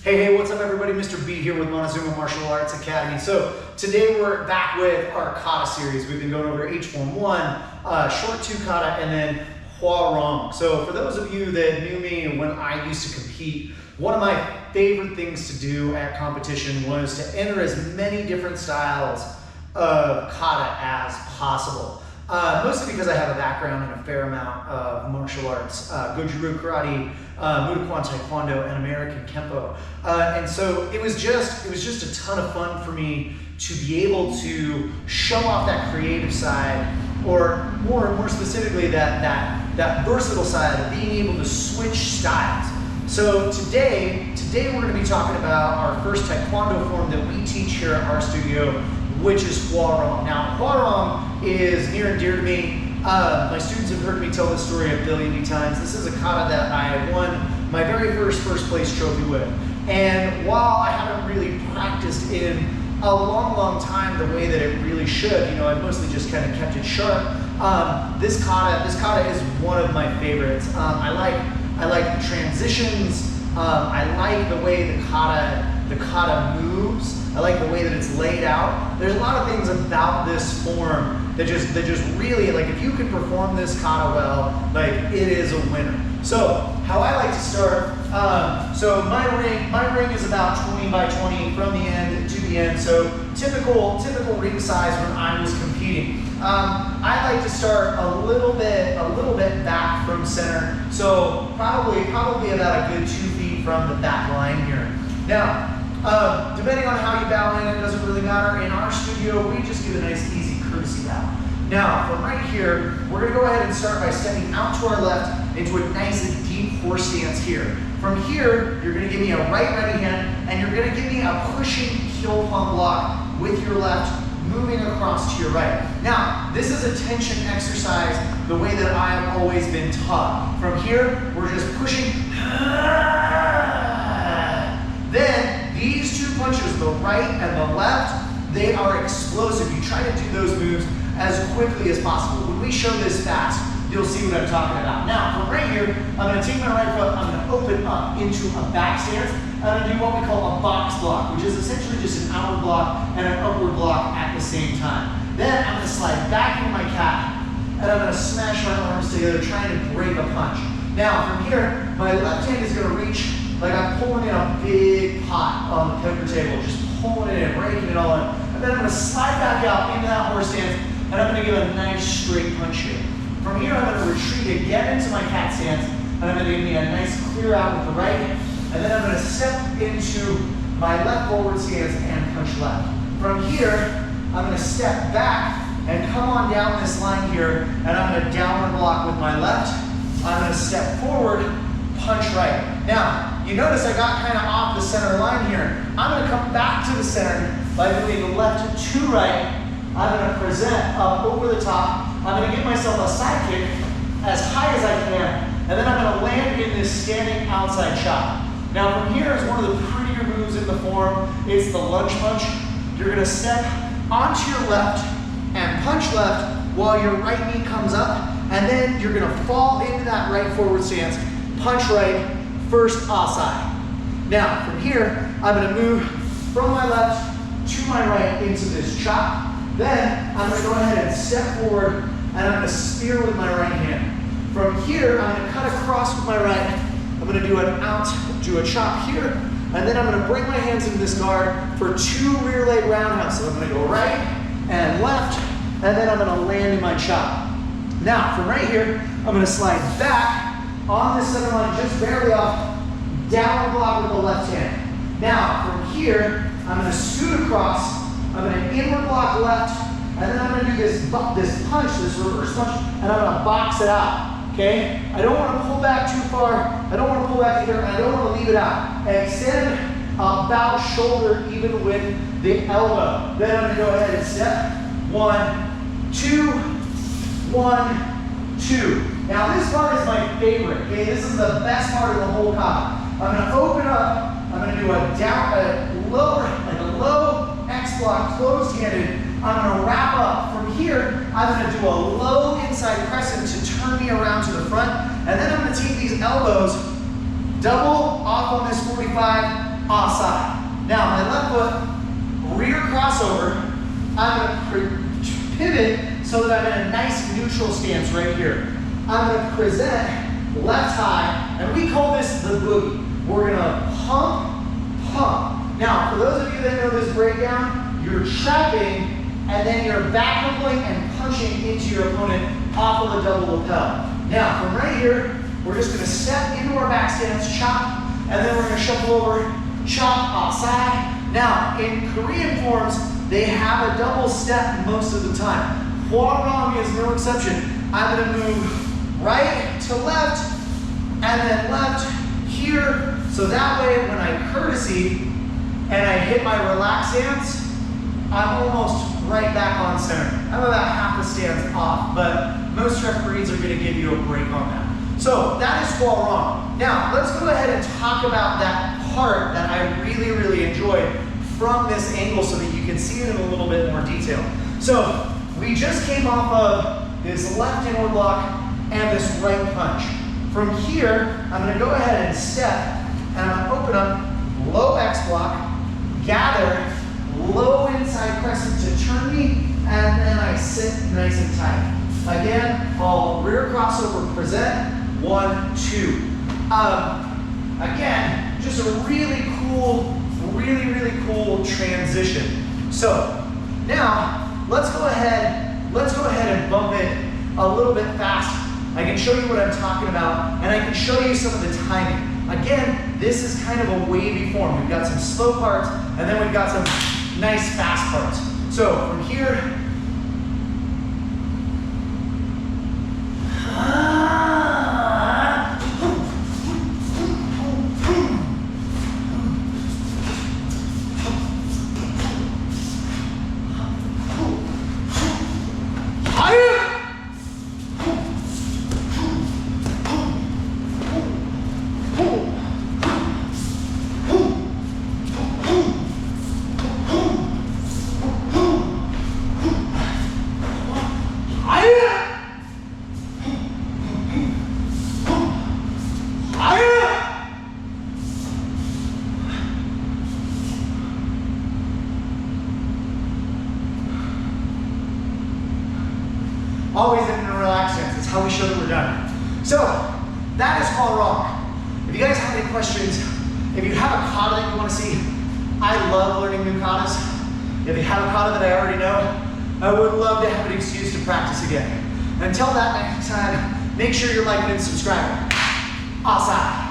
Hey, what's up everybody? Mr. B here with Montezuma Martial Arts Academy. So today we're back with our kata series. We've been going over H form 1, short 2 kata, and then Hwarang. So for those of you that knew me when I used to compete, one of my favorite things to do at competition was to enter as many different styles of kata as possible. Mostly because I have a background in a fair amount of martial arts, Goju-Ryu Karate, Muay Thai, Taekwondo, and American Kempo. And so it was just a ton of fun for me to be able to show off that creative side, or more specifically that versatile side of being able to switch styles. So today we're going to be talking about our first Taekwondo form that we teach here at our studio, which is Hwarang. Now, Hwarang is near and dear to me. My students have heard me tell this story a billion times. This is a kata that I won my very first place trophy with. And while I haven't really practiced in a long time the way that it really should, you know, I've mostly just kind of kept it sharp. This kata is one of my favorites. I like the transitions. I like the way the kata moves. I like the way that it's laid out. There's a lot of things about this form that just really, like, if you can perform this kata well, like, it is a winner. So how I like to start, so my ring is about 20 by 20 from the end to the end. So typical ring size when I was competing. I like to start a little bit back from center. So probably about a good 2 feet from the back line here. Now, depending on how you bow in, it doesn't really matter. In our studio, we just give a nice, easy courtesy bow. Now, from right here, we're going to go ahead and start by stepping out to our left into a nice and deep horse stance here. From here, you're going to give me a right ready hand, and you're going to give me a pushing heel palm block with your left, moving across to your right. Now, this is a tension exercise the way that I have always been taught. From here, we're just pushing. Then, these two punches, the right and the left, they are explosive. You try to do those moves as quickly as possible. When we show this fast, you'll see what I'm talking about. Now, from right here, I'm going to take my right foot, I'm going to open up into a back stance. I'm going to do what we call a box block, which is essentially just an outward block and an upward block at the same time. Then I'm going to slide back into my cat, and I'm going to smash my arms together, trying to break a punch. Now, from here, my left hand is going to reach like I'm pulling in a big pot on the poker table, just pulling it in, breaking it all in. And then I'm going to slide back out into that horse stance, and I'm going to give a nice straight punch here. From here, I'm going to retreat again into my cat stance, and I'm going to give me a nice clear out with the right, and then I'm going to step into my left forward stance and punch left. From here, I'm going to step back and come on down this line here, and I'm going to downward block with my left. I'm going to step forward, punch right. Now, you notice I got kind of off the center line here. I'm going to come back to the center by moving left to right. I'm going to present up over the top. I'm going to give myself a side kick as high as I can, and then I'm going to land in this standing outside chop. Now, from here is one of the prettier moves in the form. It's the lunge punch. You're going to step onto your left and punch left while your right knee comes up, and then you're going to fall into that right forward stance, punch right, first asai. Now, from here, I'm going to move from my left to my right into this chop. Then, I'm going to go ahead and step forward, and I'm going to spear with my right hand. From here, I'm going to cut across with my right. I'm going to do a chop here, and then I'm going to bring my hands into this guard for 2 rear leg roundhouse. So I'm going to go right and left, and then I'm going to land in my chop. Now, from right here, I'm going to slide back on this center line, just barely off, downward block with the left hand. Now, from here, I'm going to scoot across, I'm going to inward block left, and then I'm going to do this punch, this reverse punch, and I'm going to box it out, okay? I don't want to pull back too far, I don't want to pull back either, and I don't want to leave it out. Extend about shoulder even with the elbow. Then I'm going to go ahead and step, 1, 2, 1, 2. Now this part is my favorite, okay? This is the best part of the whole kata. I'm going to open up, I'm going to do a low X block, closed-handed. I'm going to wrap up. From here, I'm going to do a low inside crescent to turn me around to the front. And then I'm going to take these elbows, double off on this 45, outside. Now, my left foot, rear crossover. I'm going to pivot so that I'm in a nice neutral stance right here. I'm going to present left high, and we call this the boogie. We're going to pump, pump. Now, for those of you that know this breakdown, you're trapping, and then you're backpedaling and punching into your opponent off of a double lapel. Now, from right here, we're just going to step into our back stance, chop, and then we're going to shuffle over, chop, outside. Now, in Korean forms, they have a double step most of the time. Hwarang is no exception. I'm going to move right to left, and then left here, so that way when I courtesy and I hit my relaxed stance, I'm almost right back on center. I'm about half the stance off, but most referees are going to give you a break on that. So that is Hwarang. Now let's go ahead and talk about that part that I really, really enjoyed from this angle so that you can see it in a little bit more detail. So we just came off of this left inward block and this right punch. From here, I'm going to go ahead and step, and I'm going to open up low X block, gather, low inside crescent to turn me, and then I sit nice and tight. Again, I'll rear crossover, present, 1, 2. Again, just a really cool transition. So now let's go ahead and bump it a little bit fast. I can show you what I'm talking about, and I can show you some of the timing. Again, this is kind of a wavy form. We've got some slow parts, and then we've got some nice fast parts. So from here, always in a relaxed stance. That's how we show that we're done. So that is Hwarang. If you guys have any questions, if you have a kata that you want to see, I love learning new katas. If you have a kata that I already know, I would love to have an excuse to practice again. Until that next time, make sure you're liking and subscribing. Outside.